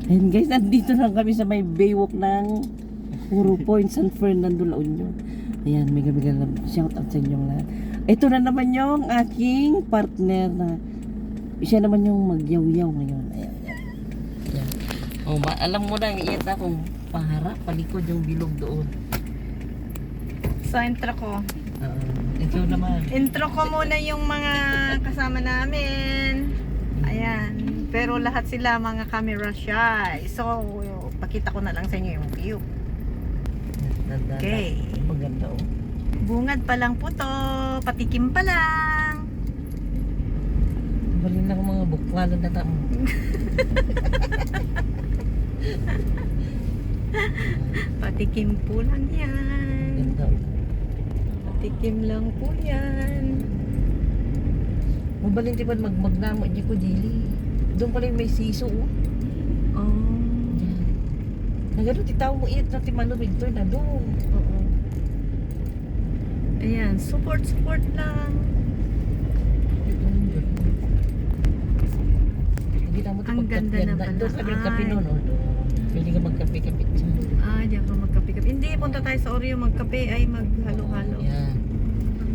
Ayun guys, nandito na kami sa may baywalk ng Puro Point, San Fernando, La Union. Ayan, mega shout out sa inyong lahat. Ito na naman yung aking partner na siya naman yung magyaw-yaw ngayon. Ayan. Ayan. Oh, alam mo na, iyata kung paharap, palikod yung bilog doon. So, intro ko. Ito naman. Intro ko muna yung mga kasama namin. Ayan. Pero lahat sila mga camera shy. So, pakita ko na lang sa inyo yung view. Okay. Maganda oh. Bungad pa lang po to. Patikim pa lang. Bali lang mga bukwalan na tamo. Patikim po lang yan. Maganda oh. Patikim lang po yan. Mabalin tipad magnamo di ko dili. Doon pala yung may siso oh. Oh. Nagano ti tao mo iyat na ti manubig to na doon. Oo. Ayan, support lang. Hindi na mo ito Ang ganda na pala. Doon kami nagkape Ay. noon. Pwede ka magkape-kape dyan. Diyan ka magkape-kape. Hindi, punta tayo sa Oreo magkape ay maghalo-halo. Yan.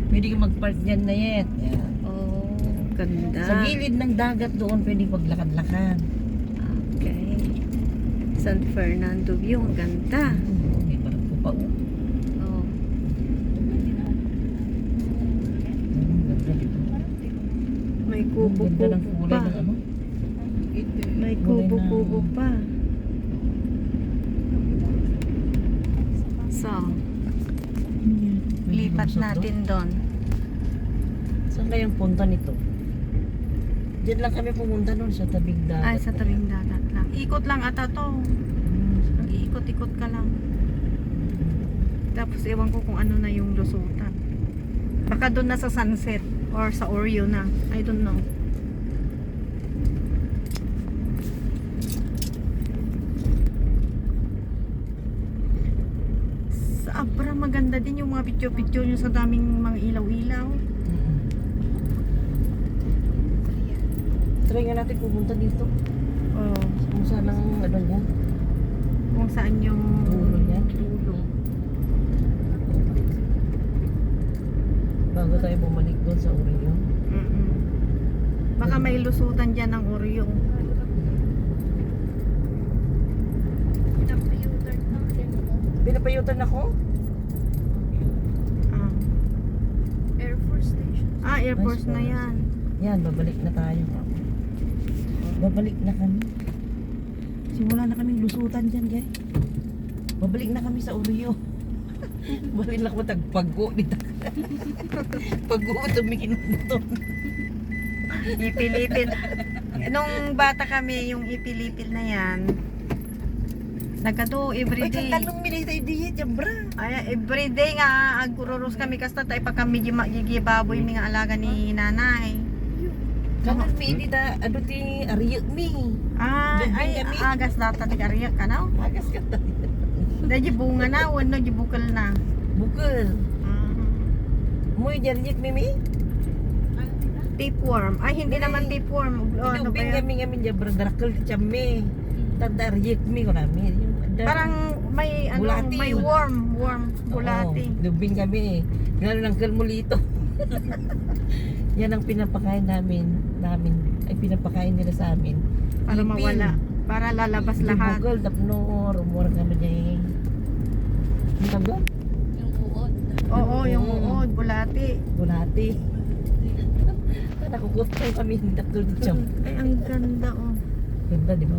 Pwede ka mag-park dyan na yan. Yan. Oh, ganda. Sa gilid ng dagat doon pwede maglakad-lakad. Okay. San Fernando view, ang ganda. May parang kupa oh. Oh. Ganda dito. May Ganda kubo-kubo ng kulay pa. ng ano. May Kulay kubo-kubo ng- pa. So, lipat natin doon. Saan kayang punta nito? Diyan lang kami pumunta noon sa tabing dagat. Ay, sa tabing dagat lang. Ikot lang ata to. Mag-iikot-ikot ka lang. Tapos ewan ko kung ano na yung lusutan. Baka doon na sa sunset or sa Oreo na. I don't know. Sobra maganda din yung mga picture-picture nyo sa daming mga ilaw-ilaw. Try nga natin pumunta dito. Oh, Kung saan ang ano niya. kung saan yung Dulo niya. dulo. Bago tayo bumalik doon sa Oreo. Mm-mm. Baka may lusutan dyan ng Oreo. Pinapayutan ako? Ah. Air Force Station. Air Force na yan. Yan, babalik na tayo. Babalik na kami. Simula na kaming lusutan dyan, guys. Babalik na kami sa Oreo. Balik na ko tagpago dito. Pago tumingin na Ipilipil. Nung bata kami, yung ipilipil na yan, nagkado Ay, everyday. katanong minay tayo diet, yan, bra. Ay, everyday nga, agururus kami kasta tayo pag kami gigibaboy mga alaga ni nanay. Kanan mi, di ta, ano ti, ariyo mi. Ay, kami. agas data di kariyak ka na. Agas ka tayo. Dahil bunga na, wano di bukal na. Bukal. Muy jariyak mi mi. Tapeworm. Ay, hindi naman tapeworm. Ano ba Idubing yan? kami ngamin dyan, bra, darakal ti chami. Tadariyak mi ko namin. Parang may ano, Bulati. may worm, bulati. Dubing kami. Gano'n ng kalmulito. Yan ang pinapakain namin. Ay pinapakain nila sa amin. Para Ipin. mawala. Para lalabas lahat. Bukal, tapno, rumor kami dyan. Ano ba? Yung uod. Oo, yung uod, bulati. Bulati. Nakukutong kami hindi ko dito. Ay, ang ganda oh. Ganda, di ba?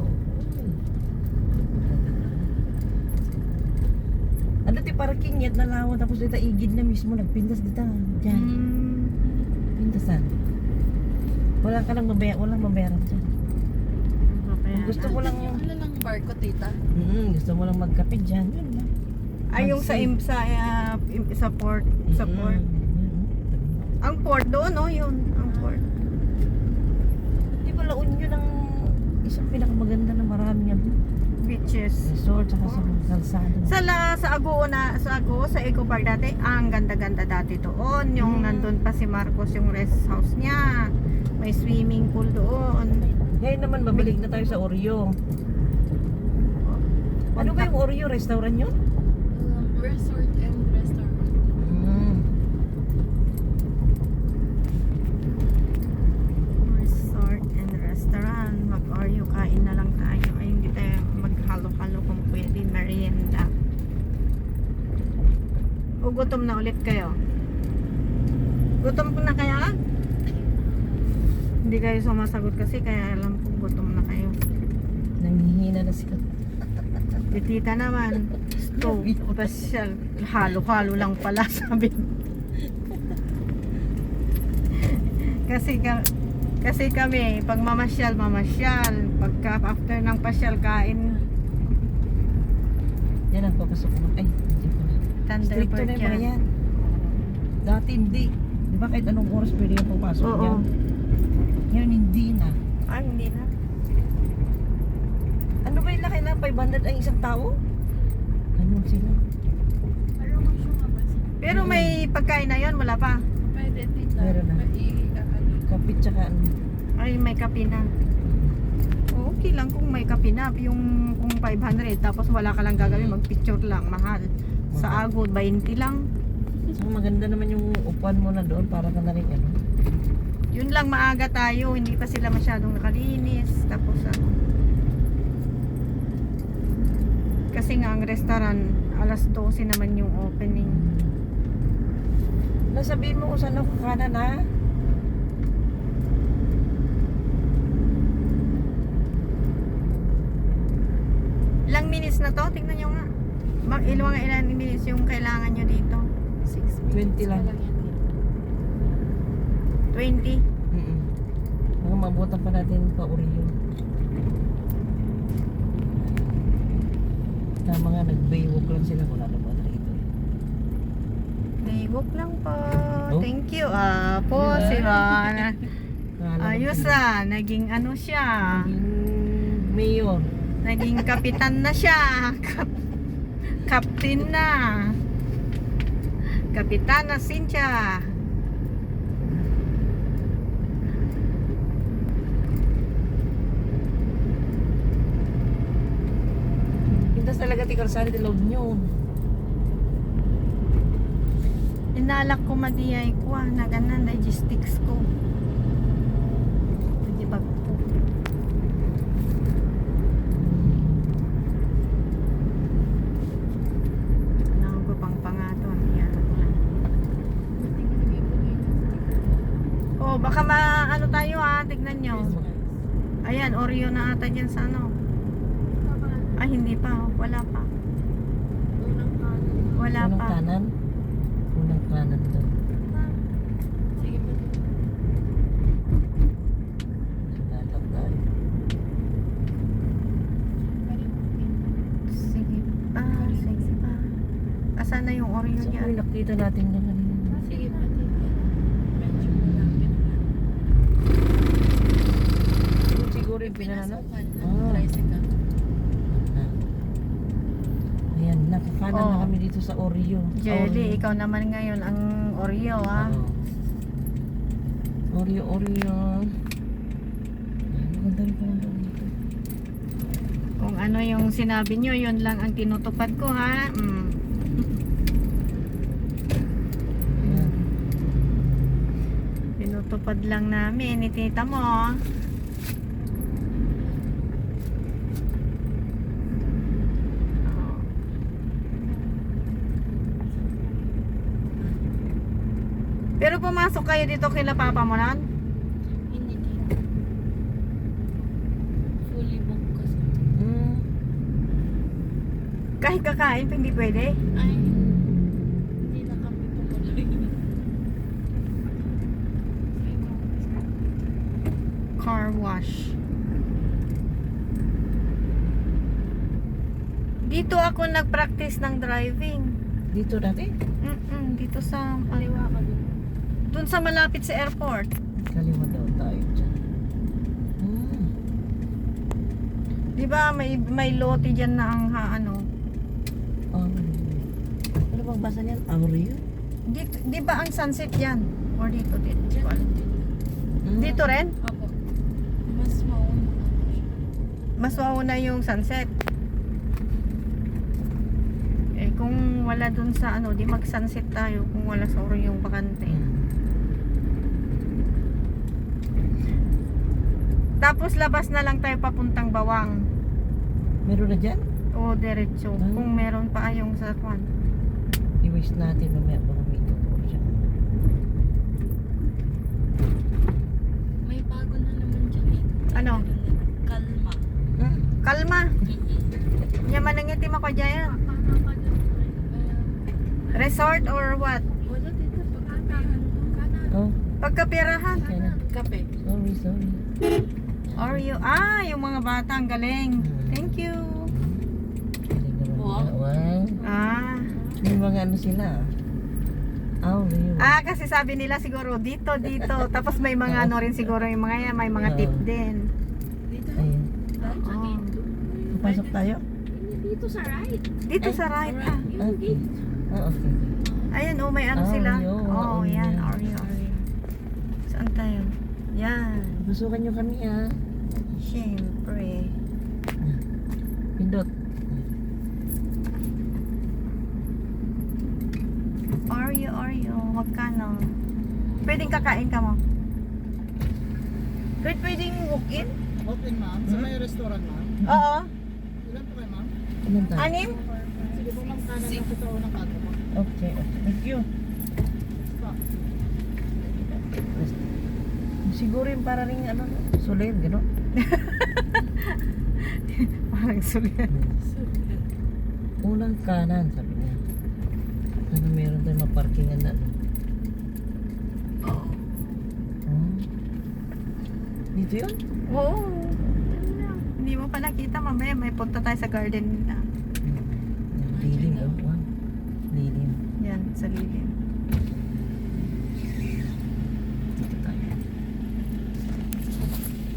Ano ti parking yat na lawan tapos dito igid na mismo nagpintas dito. Diyan. Pintasan. Wala ka lang mabayaran dyan. Kung gusto mo lang Yung ano lang barko, tita? gusto mo lang magkape dyan, yun lang. Ay, yung sa port. Sa port. Ang port doon, oh, yun. Ang port. Di ba La Union ang isang pinakamaganda na marami yan. Beaches. Resort, saka sa mga kalsada. Sa Agoo, sa Eco Park dati, ang ganda-ganda dati doon. Yung nandun pa si Marcos, yung rest house niya. May swimming pool doon. Ngayon naman, babalik na tayo sa Oreo. Ano ba yung Oreo restaurant yun? Resort and restaurant. Resort and restaurant. Mag-Oreo, kain na lang tayo. Ay, hindi tayo maghalo-halo kung pwede. Merienda. O gutom na ulit kayo? Gutom po na kaya? Hindi kayo sumasagot kasi kaya alam ko gutom na kayo. Nanghihina na sila. Si tita naman, stove, pasyal, halo-halo lang pala sabi. kasi kami, pag mamasyal, pagka after ng pasyal, kain, Yan ang papasok mo. Ay, hindi ko na. Stricto Thunderbird na yung mga yan. yan. Dati hindi. Di ba kahit anong oras pwede yung pumasok Oo. yan? Ngayon hindi na. Ay, hindi na. Ano ba yung laki na 500 ang isang tao? Ganun sila. Pero kung siya mabasa. Pero may pagkain na yon, wala pa. Pwede tita. Meron na. Kapit tsaka ano. Ay, may kape na. Okay lang kung may kape na. Yung kung 500, tapos wala ka lang gagawin, mag-picture lang, mahal. Sa Agod, 20 lang. So maganda naman yung upuan mo na doon para ka na rin ano. Yun lang, maaga tayo, hindi pa sila masyadong nakalinis. Tapos ano. Kasi nga ang restaurant, alas 12 naman yung opening. Nasabihin mo kung saan ako kanan ha? Ilang minutes na to? Tingnan nyo nga. Ilang minutes yung kailangan nyo dito? 6 minutes 20 lang. pa yan. 20? Mga mabutan pa natin pa Oreo. Tama nga, nag-baywalk lang sila kung ano ba rito. Naibok lang po. Oh. Thank you. Po, Yeah. si Rana. Akala ko Ayos naging ano siya. naging mayor. Naging kapitan na siya. Captain na. Kapitana Cynthia. Pintas talaga ti Karsari di loob nyo. Inalak ko madiyay ko na ganan logistics ko. Hindi ba po? Kailangan ko pang pangaton. Yan lang. Buti nga nag-ibigay ng sticker. Oh, baka ano tayo tignan nyo. Ayan, Oreo na ata dyan sa ano. Ay, hindi pa. Wala pa. Unang kanan. Wala Unang pa. kanan. Unang kanan doon. Sige pa. Nagtatap tayo. Sige pa. Sige pa. Asan na yung Oreo So, dyan? nakita natin yan kanina. Sige pa tita. Medyo malapit na. Siguro yung pinanano. Pinasukan ng Ah. tricycle. Ayan, nakakanan na Oh. kami dito sa Oreo. Jelly, ikaw naman ngayon ang Oreo Oreo, Oreo. Maganda rin pala doon dito. Kung ano yung sinabi nyo, yun lang ang tinutupad ko ha. Ayan. Tinutupad lang namin, ni tita mo. Pero pumasok kayo dito kila Papa mo nan? Hindi tita. Fully booked kasi. Kahit kakain, hindi pwede. Ay, hindi na kami tumuloy. Car wash. Dito ako nag-practice ng driving. Dito dati? Dito sa Kaliwa ka dun. doon sa malapit sa airport. Kaliwa daw tayo dyan. Di ba may lote diyan na ang ano? Ano bang basa niyan? Oreo? Di ba ang sunset diyan? Or dito din? Diyan lang tita. Dito rin? Opo. Mas mauna ano siya. Mas mauna yung sunset. Kung wala dun sa ano, di mag-sunset tayo kung wala sa Oreo yung bakante. Tapos labas na lang tayo papuntang Bawang. Meron na dyan? O diretso. Ah. Kung meron pa yung sa kwan. I-waste natin mamaya baka may tuturo siya. May bago na naman dyan eh. Ano? Kalma. Kalma. Yaman ang itim ako dyan. Resort or what? Wala dito pagkakaroon kanan. Oh, Pagkapirahan. kaya na. Kape. Sorry. Oreo. Ah, yung mga bata. Ang galing. Thank you. Galing naman Wow. nila. Wow. Ah. May mga ano sila. Real. Ah, kasi sabi nila siguro dito. Tapos may mga ano rin siguro yung mga yan. May mga tip din. Dito. Ayun. Dahil sa Oh. gate. Pasok tayo? Hindi, dito sa right. Dito sa right. Ah. Yung Okay. gate. Okay. Ayun, oh, may ano Oreo, sila. Oh, Oreo. yan. Oreo. Saan tayo? Yan. Busukan nyo kami Siyempre. Pindot. Oreo. Magkano? Pwedeng kakain ka mo? Pwedeng walk-in? Open ma'am, sa may restaurant ma'am. Oo. Ilan po kayo ma'am? Ilan tayo? Anim? Sige po ma'am, kanan lang po sa unang kanto ma'am. Okay. Thank you. Siguro yung para rin ano, soler, gano'n. Parang sulit. Unang kanan, sabi niya. Ano meron tayong maparkingan na ano. Oh. Dito yun? Oo. Hindi mo pa nakita. Mamaya may punta tayo sa garden nila. Lilim, oh. Wow. Lilim. Yan, sa lilim. Dito tayo.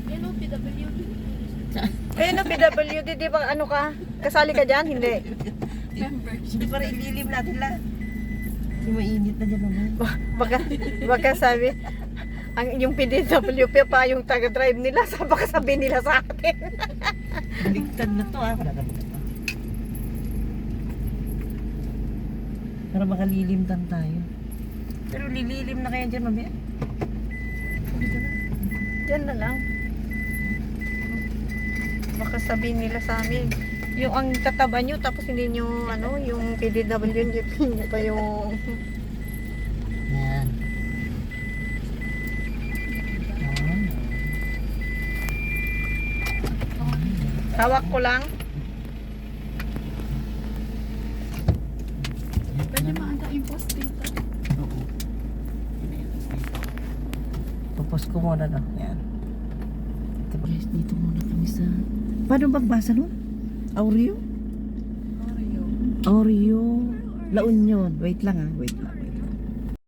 Hello, PWD. Eh, no, PWD, di ba ano ka? Kasali ka dyan? Hindi. Members. Hindi para ililim natin lang. Kasi mainit na dyan naman. Baka sabi, yung PDWP pa yung taga-drive nila, baka sabihin nila sa atin. Baligtad na to Para Para makalilim lang tayo. Pero lililim na kaya dyan mamaya. Dito na. Diyan na lang. Baka sabihin nila sa amin. Yung ang tataba nyo, tapos hindi nyo, ano, yung PDWP nyo pa yung... Yan. Hawak ko lang. Pwede maanda yung post dito. Oo. Tapos ko muna na. Yan. Tapos dito muna kami sa... Paano magbasa nun? Oreo? Oreo. Oreo. La Union. Wait lang.